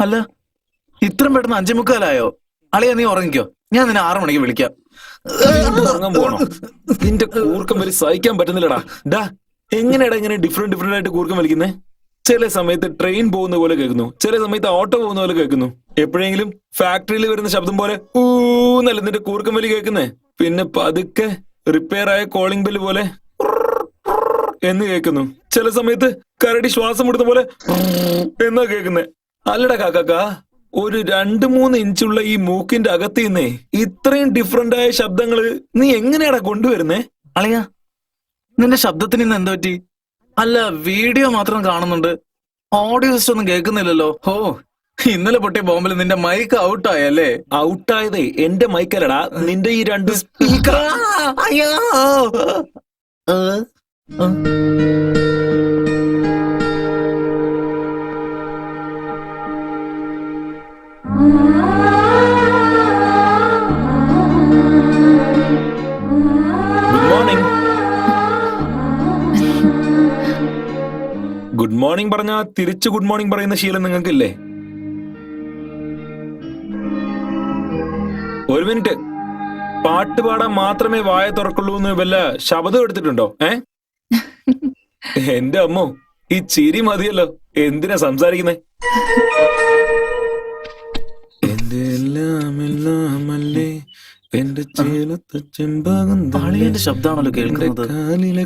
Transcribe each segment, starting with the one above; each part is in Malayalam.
അല്ല, ഇത്രയും പെട്ടെന്ന് 5:45 അളിയാ, നീ ഉറങ്ങിക്കോ. ഞാൻ നിന്നെ 6 മണിക്ക് വിളിക്കാം. ഉറങ്ങാൻ പോകണോ? നിന്റെ കൂർക്കം വലി സഹിക്കാൻ പറ്റുന്നില്ലടാ. ഡാ, എങ്ങനെയാടാ ഇങ്ങനെ ഡിഫറെന്റ് ആയിട്ട് കൂർക്കം വലിക്കുന്നേ? ചില സമയത്ത് ട്രെയിൻ പോകുന്ന പോലെ കേൾക്കുന്നു, ചില സമയത്ത് ഓട്ടോ പോകുന്ന പോലെ കേൾക്കുന്നു. എപ്പോഴെങ്കിലും ഫാക്ടറിയിൽ വരുന്ന ശബ്ദം പോലെ ഊന്നല്ല നിന്റെ കൂർക്കം വലി കേൾക്കുന്നേ. പിന്നെ പതുക്കെ റിപ്പയർ ആയ കോളിംഗ് ബെല്ല് പോലെ എന്ന് കേൾക്കുന്നു. ചില സമയത്ത് കരടി ശ്വാസം വിടുന്ന പോലെ എന്നാ കേൾക്കുന്നേ. അല്ലടാ കാക്കാ, ഒരു 2-3 ഇഞ്ചുള്ള ഈ മൂക്കിന്റെ അകത്ത് നിന്നേ ഇത്രയും ഡിഫറെന്റ് ആയ ശബ്ദങ്ങള് നീ എങ്ങനെയാടാ കൊണ്ടുവരുന്നേ? അളിയാ, നിന്റെ ശബ്ദത്തിന് ഇന്ന് എന്താ പറ്റി? അല്ല, വീഡിയോ മാത്രം കാണുന്നുണ്ട്, ഓഡിയോ സിസ്റ്റം ഒന്നും കേൾക്കുന്നില്ലല്ലോ. ഓ, ഇന്നലെ പൊട്ടിയ ബോംബിൽ നിന്റെ മൈക്ക് ഔട്ടായല്ലേ? ഔട്ടായതേ എന്റെ മൈക്കല്ലടാ, നിന്റെ ഈ 2 സ്പീക്കർ. അയ്യോ. ഗുഡ് മോർണിംഗ് പറഞ്ഞാ തിരിച്ചു ഗുഡ് മോർണിംഗ് പറയുന്ന ശീലം നിങ്ങൾക്കില്ലേ? ഒരു മിനിറ്റ്, പാട്ട് പാടാൻ മാത്രമേ വായ തുറക്കുള്ളൂ എന്ന് വല്ല ശബ്ദം എടുത്തിട്ടുണ്ടോ? എന്റെ അമ്മോ, ഈ ചിരി മതിയല്ലോ, എന്തിനാ സംസാരിക്കുന്നേ? എന്റെ എല്ലാമല്ലേ എന്റെ ചേലത്തെ ചെമ്പാകും അളിയന്റെ ശബ്ദമാണല്ലോ കേൾക്കുന്നത്. കാലിലെ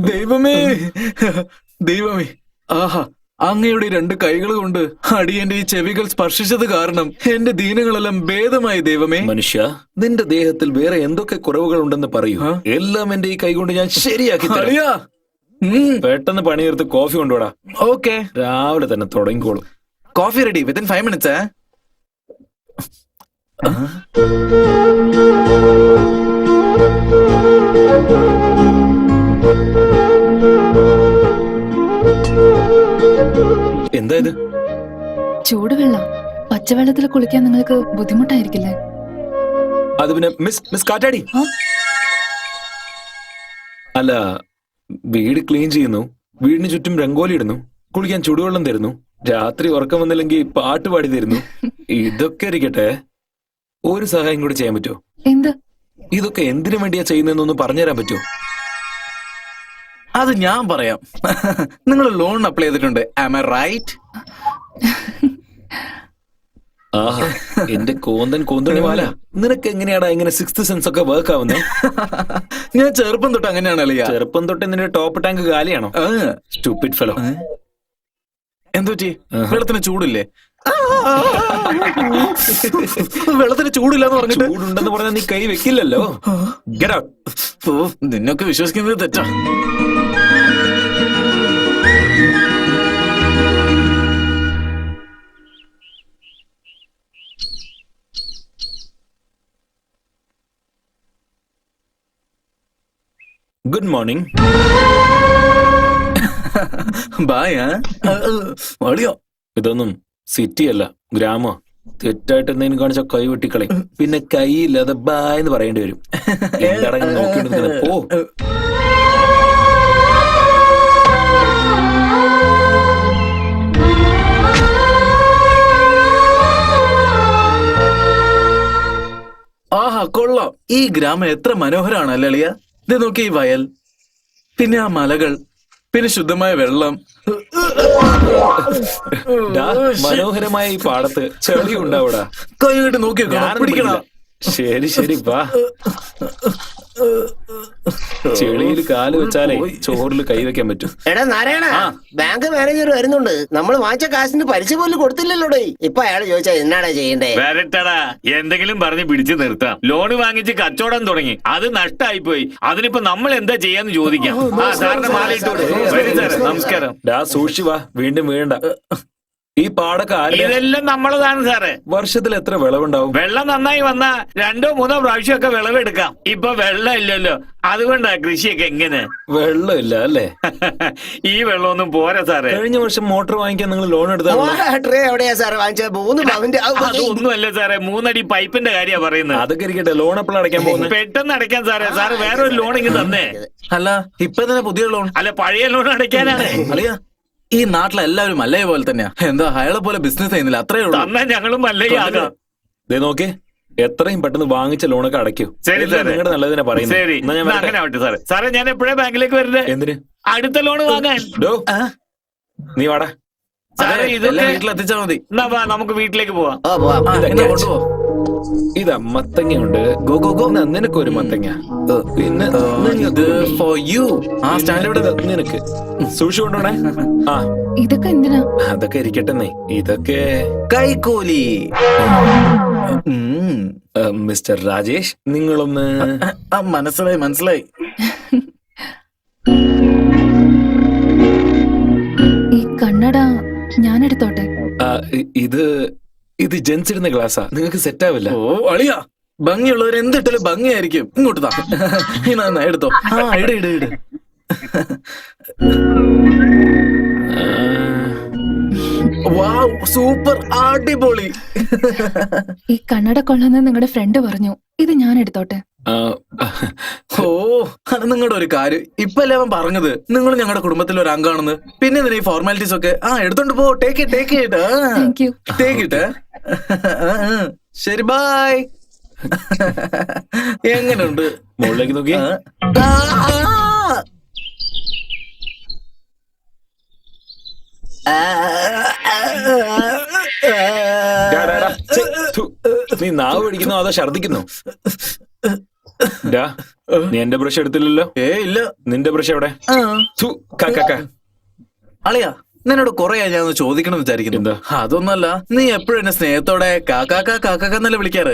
ദൈവമേ, ദൈവമേ, ആഹാ, അങ്ങയുടെ 2 കൈകൾ കൊണ്ട് അടിയന്റെ ഈ ചെവികൾ സ്പർശിച്ചത് കാരണം എന്റെ ദീനങ്ങളെല്ലാം ഭേദമായി. ദൈവമേ, മനുഷ്യ, നിന്റെ ദേഹത്തിൽ വേറെ എന്തൊക്കെ കുറവുകൾ ഉണ്ടെന്ന് പറയൂ. എല്ലാം എന്റെ ഈ കൈ കൊണ്ട് ഞാൻ ശരിയാക്കി തരാം. പെട്ടെന്ന് പണിയെടുത്ത് കോഫി കൊണ്ടുപോടാ. ഓക്കെ, രാവിലെ തന്നെ തുടങ്ങിക്കോളും. Coffee ready within 5 minutes. എന്താ ഇത്? ചൂടുവെള്ളം. പച്ചവെള്ളത്തിൽ കുളിക്കാൻ നിങ്ങൾക്ക് ബുദ്ധിമുട്ടായിരിക്കില്ലേ? അത് പിന്നെ മിസ് കാറ്റാടി. അല്ല, വീട് ക്ലീൻ ചെയ്യുന്നു, വീടിന് ചുറ്റും രംഗോലി ഇടുന്നു, കുളിക്കാൻ ചുടുവെള്ളം തരുന്നു, രാത്രി ഉറക്കം വന്നില്ലെങ്കിൽ പാട്ട് പാടി തരുന്നു. ഇതൊക്കെ ഇരിക്കട്ടെ, ഒരു സഹായം കൂടി ചെയ്യാൻ പറ്റുമോ? എന്ത്? ഇതൊക്കെ എന്തിനു വേണ്ടിയാ ചെയ്യുന്നതെന്നൊന്ന് പറഞ്ഞുതരാൻ പറ്റുമോ? അത് ഞാൻ പറയാം. നിങ്ങൾ ലോൺ അപ്ലൈ ചെയ്തിട്ടുണ്ട്, ആം ഐ റൈറ്റ്? ആഹാ, എന്റെ കോന്തണി വാല, നിനക്ക് എങ്ങനെയാടാ ഇങ്ങനെ 6th സെൻസ് ഒക്കെ വർക്ക് ആവുന്നേ? ഞാൻ ചെറുപ്പം തൊട്ട് അങ്ങനെയാണ് അളിയാ. ചെറുപ്പം തൊട്ട് നിന്റെ ടോപ്പ് ടാങ്ക് കാലിയാണോ? Stupid fellow. എന്തുപറ്റി? വെള്ളത്തിന് ചൂടില്ലേ? വെള്ളത്തിന് ചൂടില്ലെന്ന് പറഞ്ഞിട്ട് ചൂടുണ്ടെന്ന് പറഞ്ഞാൽ നീ കൈ വെക്കില്ലല്ലോ. Get out. നിന്നൊക്കെ വിശ്വസിക്കുന്നത് തെറ്റാ. Good morning. ബായ്. ഓടിയോ? ഇതൊന്നും സിറ്റി അല്ല, ഗ്രാമോ. തെറ്റായിട്ട് എന്തെങ്കിലും കാണിച്ച കൈ വെട്ടിക്കളയും. പിന്നെ കൈയില്ലാതെ ബായ് എന്ന് പറയേണ്ടി വരും. എന്താടാ നോക്കിയിട്ട് പോ. ആഹാ, കൊള്ളാം. ഈ ഗ്രാമം എത്ര മനോഹരമാണ് അല്ലേ അളിയ? ഇത് നോക്കി, ഈ വയൽ, പിന്നെ ആ മലകൾ, പിന്നെ ശുദ്ധമായ വെള്ളം. മനോഹരമായ ഈ പാടത്ത് ചെളി ഉണ്ടാവൂടാ. കൈ കിട്ടി നോക്കിയോ, പിടിക്കണം. ശരി വാ. ചെളിയിൽ കാല് വെച്ചാലേ ചോറിൽ കൈവയ്ക്കാൻ പറ്റും. എടാ നാരായണ, ബാങ്ക് മാനേജർ വരുന്നുണ്ട്. നമ്മൾ വാങ്ങിച്ച കാശിന് പലിശ പോലും കൊടുത്തില്ലല്ലോടേ. ഇപ്പൊ അയാൾ ചോദിച്ചാ എന്നാടാ ചെയ്യണ്ടേ? വരട്ടടാ, എന്തെങ്കിലും പറഞ്ഞ് പിടിച്ചു നിർത്താം. ലോണ് വാങ്ങിച്ച് കച്ചവടം തുടങ്ങി, അത് നഷ്ടമായി പോയി. അതിനിപ്പോ നമ്മൾ എന്താ ചെയ്യാന്ന് ചോദിക്കാം. സാറിന്റെ മാലയിട്ടോട്. നമസ്കാരം. സൂക്ഷിച്ചു വാ, വീണ്ടും വീഴണ്ട. ഈ പാടൊക്കെ ആരുടെ? ഇതെല്ലാം നമ്മളതാണ് സാറേ. വർഷത്തിൽ എത്ര വിളവുണ്ടാവും? വെള്ളം നന്നായി വന്നാ 2 3 പ്രാവശ്യമൊക്കെ വിളവെടുക്കാം. ഇപ്പൊ വെള്ളം ഇല്ലല്ലോ, അതുകൊണ്ടാ കൃഷിയൊക്കെ എങ്ങനെ. വെള്ളമില്ല അല്ലേ? ഈ വെള്ളമൊന്നും പോരാ സാറേ. കഴിഞ്ഞ വർഷം മോട്ടോർ വാങ്ങിക്കാൻ നിങ്ങൾ ലോൺ എടുത്താണോ? ട്രേ എവിടെയാ സാർ വാങ്ങിച്ചത്? 3 പവന്റെ അതൊന്നുമല്ല സാറേ, 3 അടി പൈപ്പിന്റെ കാര്യ പറയുന്നത്. അതൊക്കെ ഇരിക്കട്ടെ, ലോൺ എപ്പോഴും അടയ്ക്കാൻ പോകുന്നത്? പെട്ടെന്ന് അടയ്ക്കാൻ സാറേ. സാറ് വേറൊരു ലോൺ ഇങ്ങ് തന്നേ. അല്ല ഇപ്പൊ തന്നെ പുതിയ ലോൺ? അല്ല, പഴയ ലോൺ അടയ്ക്കാനാണ്. അളിയ ഈ നാട്ടിലെ എല്ലാവരും മല്ലയെ പോലെ തന്നെയാ. എന്താ അയാളെ പോലെ ബിസിനസ് ചെയ്യുന്നില്ല, അത്രേ ഉള്ളൂ. തന്നാ ഞങ്ങളും മല്ലയാകാം. ദേ നോക്കേ, എത്രയും പെട്ടെന്ന് വാങ്ങിച്ച ലോണൊക്കെ അടയ്ക്കൂ. ശരി എല്ലാം സാറേ. നിങ്ങളുടെ നല്ലതിനെ പറയുന്നത്. ശരി, എന്നാ ഞാൻ എന്നാ വരട്ടെ. അങ്ങനെ ആവട്ടെ സാറേ. സാറേ ഞാൻ എപ്പോഴാ ബാങ്കിലേക്ക് വരണ്ടേ? എന്തിന്? അടുത്ത ലോൺ വാങ്ങാൻ. ഡോ, ആ? നീ വാടാ. സാറേ അതെ, ഇതൊക്കെ എല്ലാം വീട്ടിലെത്തിച്ചാ മതി. എന്നാ വാ, നമുക്ക് വീട്ടിലേക്ക് പോവാം. ആ, എന്നാ കൊണ്ടുപോ. ഇതാ മത്തങ്ങയുണ്ട്. Go go go. എന്നാ നിനക്കൊരു മത്തങ്ങ. പിന്നെ ഇത് നിങ്ങൾക്ക് ഫോർ യു. ആ സ്റ്റാൻഡ് ഇവിടെ. ഇത് നിനക്ക് സൂക്ഷിച്ചു കൊണ്ടോണേ. ആ, ഇതൊക്കെ എന്തിനാ? അതൊക്കെ ഇരിക്കട്ടെന്നേ. ഇതൊക്കെ കൈക്കൂലി. മിസ്റ്റർ രാജേഷ്, നിങ്ങളൊന്ന് മനസ്സിലായി മനസ്സിലായി. ഈ കണ്ണട ഞാൻ എടുത്തോട്ടെ? ആ, ഇത് ജെൻസ് ഇടുന്ന ഗ്ലാസ്സാ, നിങ്ങൾക്ക് സെറ്റ് ആവില്ല. ഓ അളിയ, ഭംഗിയുള്ളവർ എന്തിട്ടാലും ഭംഗിയായിരിക്കും. ഇങ്ങോട്ട് താ. ഇന്നാ എടുത്തോ. ആ ഇട് ഇട് ഇട്. വാവ്, സൂപ്പർ, അടിപൊളി. ഈ കണ്ണട കൊള്ളാന്ന് നിങ്ങളുടെ ഫ്രണ്ട് പറഞ്ഞു. ഇത് ഞാൻ എടുത്തോട്ടെ? ഓ, അത് നിങ്ങളുടെ ഒരു കാര്യം. ഇപ്പല്ലേ അവൻ പറഞ്ഞത് നിങ്ങൾ ഞങ്ങളുടെ കുടുംബത്തിലെ ഒരു അംഗമാണെന്ന്. പിന്നെ എന്തിനാ ഈ ഫോർമാലിറ്റീസ് ഒക്കെ? ആ എടുത്തോണ്ട് പോ. ടേക്ക് ഇട്ട്. Thank you. ടേക്ക് ഇട്ട്. ശരി, ബൈ. എങ്ങനെയുണ്ട്? മുകളിലേക്ക് നോക്കി. ഡാ, ഡാ, ഡാ. ഛെ, ഥു. നീ നാവ് പിടിക്കുന്നോ അതോ ഛർദിക്കുന്നോ? ഡാ, നീ എന്റെ ബ്രഷ് എടുത്തില്ലല്ലോ. ഇല്ല. നിന്റെ ബ്രഷ് എവിടെ? ഥു, അളിയാ, നിന്നോട് കൊറേ ഞാൻ ഒന്ന് ചോദിക്കണം വിചാരിക്കുന്നു. എന്താ? അതൊന്നല്ല, നീ എപ്പോഴും എന്നെ സ്നേഹത്തോടെ കാക്കാന്നല്ലേ വിളിക്കാറ്.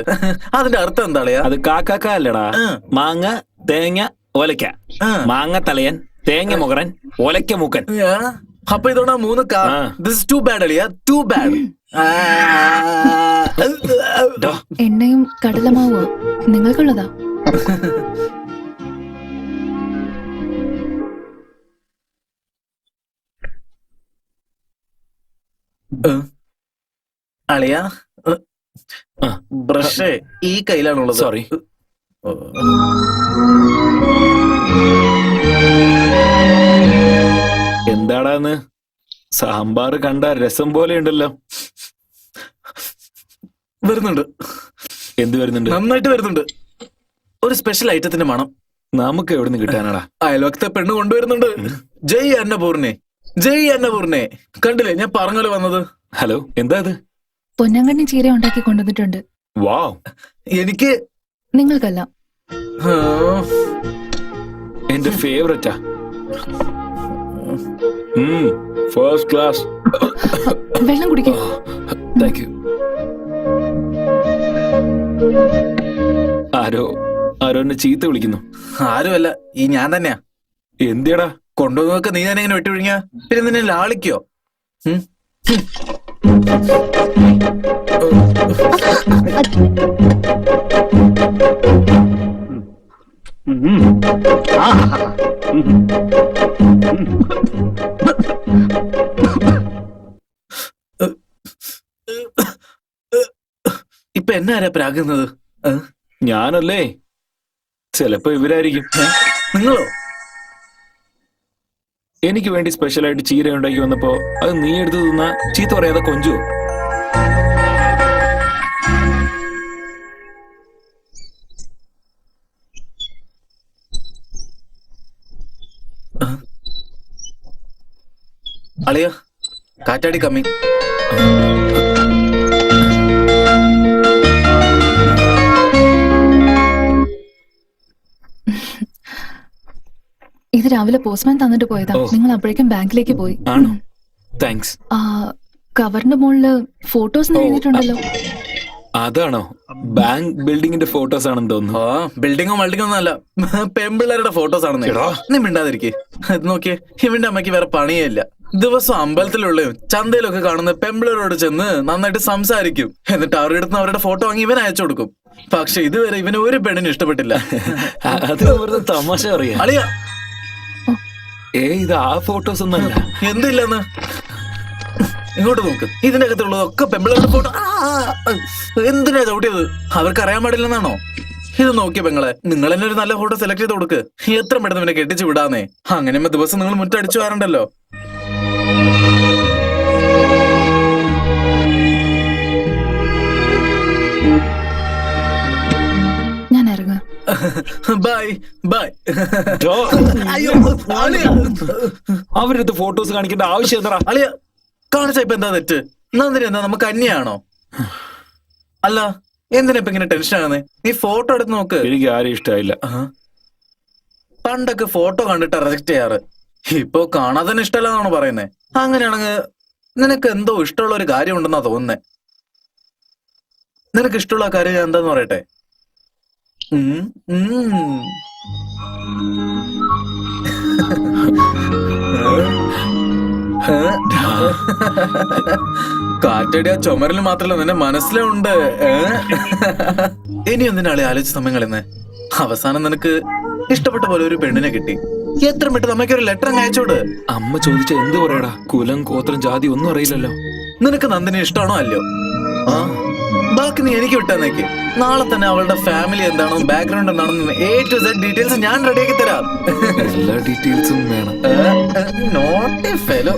അതിന്റെ അർത്ഥം എന്താ അളിയാ? അത് കാക്കാക്ക അല്ലടാ. മാങ്ങ തേങ്ങ ഒലക്ക. ആ. മാങ്ങ തലയൻ, തേങ്ങ മുകറൻ, ഒലക്ക മൂക്കൻ. ആ, അപ്പൊ ഇതോടാ 3 കാ. ആ. ദിസ് ഇസ് ടു ബാഡ് അളിയാ, ടു ബാഡ്. എണ്ണയും കടലമാവോ നിങ്ങൾക്കുള്ളതാ? അളിയാ, ആ. ബ്രഷ് ഈ കയ്യിലാണുള്ളത്. സോറി. എന്താടാന്ന്? സാമ്പാർ കണ്ട രസം പോലെ ഉണ്ടല്ലോ. വരുന്നുണ്ട്. എന്ത് വരുന്നുണ്ട്? നന്നായിട്ട് വരുന്നുണ്ട്. ഒരു സ്പെഷ്യൽ ഐറ്റത്തിന്റെ മണം. നമുക്ക് എവിടെ നിന്ന് കിട്ടാനാടാ? അയൽവക്കത്തെ പെണ്ണ് കൊണ്ടുവരുന്നുണ്ട്. ജയ് അന്നപൂർണെ, ജയ് അന്നപൂർണെ. കണ്ടില്ലേ ഞാൻ പറഞ്ഞല്ലോ വന്നത്. ഹലോ, എന്താ ഇത്? പൊന്നങ്കണ്ണി ചീര ഉണ്ടാക്കി കൊണ്ടുവന്നിട്ടുണ്ട്. വാവ്, എനിക്ക് നിങ്ങൾക്കല്ല. ആ, എന്റെ ഫേവറേറ്റാ. First class. വെള്ളം കുടിക്കും. Thank you. ആരോ എന്നെ ചീത്ത വിളിക്കുന്നു. ആരുമല്ല, ഈ ഞാൻ തന്നെയാ. എന്തിയടാ? കൊണ്ടുവന്നൊക്കെ നീ തന്നെ എങ്ങനെ വെട്ടിവിഴിഞ്ഞ? പിന്നെ നിന്നെ ലാളിക്കോ? ഇപ്പൊ എന്നാരാ പ്രാകുന്നത്? ഞാനല്ലേ? ചിലപ്പോ ഇവരായിരിക്കും. നിങ്ങളോ? എനിക്ക് വേണ്ടി സ്പെഷ്യലായിട്ട് ചീര ഉണ്ടാക്കി വന്നപ്പോ അത് നീ എടുത്ത് തിന്നാ ചീത്ത പറയാതെ കൊഞ്ചു. അളിയ, കാറ്റാടി കമ്മി. ഇത് രാവിലെ പോസ്റ്റ്മാൻ തന്നിട്ട് പോയതാ. നിങ്ങൾ അപ്പോഴേക്കും ബാങ്കിലേക്ക് പോയി. ആണോ? താങ്ക്സ്. കവറിന്റെ മുകളില് ഫോട്ടോസ് എഴുതിയിട്ടുണ്ടല്ലോ. അതാണോ ബാങ്ക് ബിൽഡിങ്ങിന്റെ ഫോട്ടോസ് ആണെന്ന് തോന്നുന്നു. ആ ബിൽഡിങ്ങോ മൾഡിങ്ങോ ഒന്നും അല്ല, പെമ്പിള്ളേരുടെ ഫോട്ടോസ് ആണെന്ന്. എടാ. നീ മിണ്ടാതിരിക്കേ. ഇത് നോക്കിയേ, ഇവന്റെ അമ്മയ്ക്ക് വേറെ പണിയേ ഇല്ല. ദിവസം അമ്പലത്തിലുള്ളയും ചന്തയിലൊക്കെ കാണുന്ന പെമ്പിളരോട് ചെന്ന് നന്നായിട്ട് സംസാരിക്കും. എന്നിട്ട് അവരുടെ അടുത്ത് അവരുടെ ഫോട്ടോ വാങ്ങി ഇവൻ അയച്ചു കൊടുക്കും. പക്ഷെ ഇതുവരെ ഇവന് ഒരു പെണ്ണിന് ഇഷ്ടപ്പെട്ടില്ല. അത് വെറുതെ തമാശ അറിയാം. അളിയ ഇത് ആ ഫോട്ടോസ് ഒന്നല്ല. എന്തില്ലെന്ന് ഇങ്ങോട്ട് നോക്ക്. ഇതിന്റെ അകത്തുള്ളതൊക്കെ പെമ്പിളരുടെ ഫോട്ടോ. എന്തിനാ ചവിട്ടിയത്? അവർക്ക് അറിയാൻ പാടില്ലെന്നാണോ? ഇത് നോക്കിയ പെങ്ങളെ, നിങ്ങൾ തന്നെ ഒരു നല്ല ഫോട്ടോ സെലക്ട് ചെയ്ത് കൊടുക്ക്. എത്ര പെട്ടെന്ന് ഇവനെ കെട്ടിച്ചു വിടാന്നേ. അങ്ങനെ ദിവസം നിങ്ങൾ മുറ്റടിച്ചു വരണ്ടല്ലോ. ഞാൻ ഇറങ്ങാം. Bye bye. ഡോ, അയ്യോ അളിയ, അവരടുത്ത് ഫോട്ടോസ് കാണിക്കേണ്ട ആവശ്യം എന്താ? അളിയ കാണിച്ച ഇപ്പൊ എന്താ തെറ്റ്? നന്ദിനി എന്താ നമുക്ക് അന്യാണോ? അല്ല എന്തിനാ ഇപ്പൊ ഇങ്ങനെ ടെൻഷൻ ആകുന്നേ? നീ ഫോട്ടോ എടുത്ത് നോക്ക്. എനിക്ക് ആരും ഇഷ്ടമായില്ല. പണ്ടൊക്കെ ഫോട്ടോ കണ്ടിട്ട് റിജക്ട് ചെയ്യാറ്, ഇപ്പൊ കാണാതെ തന്നെ ഇഷ്ടമല്ലെന്നാണോ പറയുന്നേ? അങ്ങനെയാണെങ്കിൽ നിനക്ക് എന്തോ ഇഷ്ടമുള്ള ഒരു കാര്യം ഉണ്ടെന്നാ തോന്നുന്നേ. നിനക്ക് ഇഷ്ടമുള്ള കാര്യം ഞാൻ എന്താന്ന് പറയട്ടെ? കാറ്റടിയ ചുമരിൽ മാത്രല്ല നിന്റെ മനസ്സിലുണ്ട്. ഇനി എന്തിനാളെ ആലോചിച്ച സമയം കളയുന്നേ? അവസാനം നിനക്ക് ഇഷ്ടപ്പെട്ട പോലെ ഒരു പെണ്ണിനെ കിട്ടി. എത്ര പെട്ടെന്ന് അമ്മയ്ക്ക് ഒരു ലെറ്റർ അയച്ചോട്. അമ്മ ചോദിച്ച എന്ത് പറയടാ? കുലം ഗോത്രം ജാതി ഒന്നും അറിയില്ലല്ലോ. നിനക്ക് നന്ദിനെ ഇഷ്ടമാണോ അല്ലയോ? ആ ബാക്കി നീ എനിക്ക് വിട്ടാന്നേക്ക്. നാളെ തന്നെ അവളുടെ ഫാമിലി എന്താണെന്നും ബാക്ക്ഗ്രൗണ്ട് എന്താണെന്നും A to Z ഡീറ്റെയിൽസ് ഞാൻ റെഡിയാക്കി തരാം. എല്ലാ ഡീറ്റെയിൽസും വേണം. Not a fellow.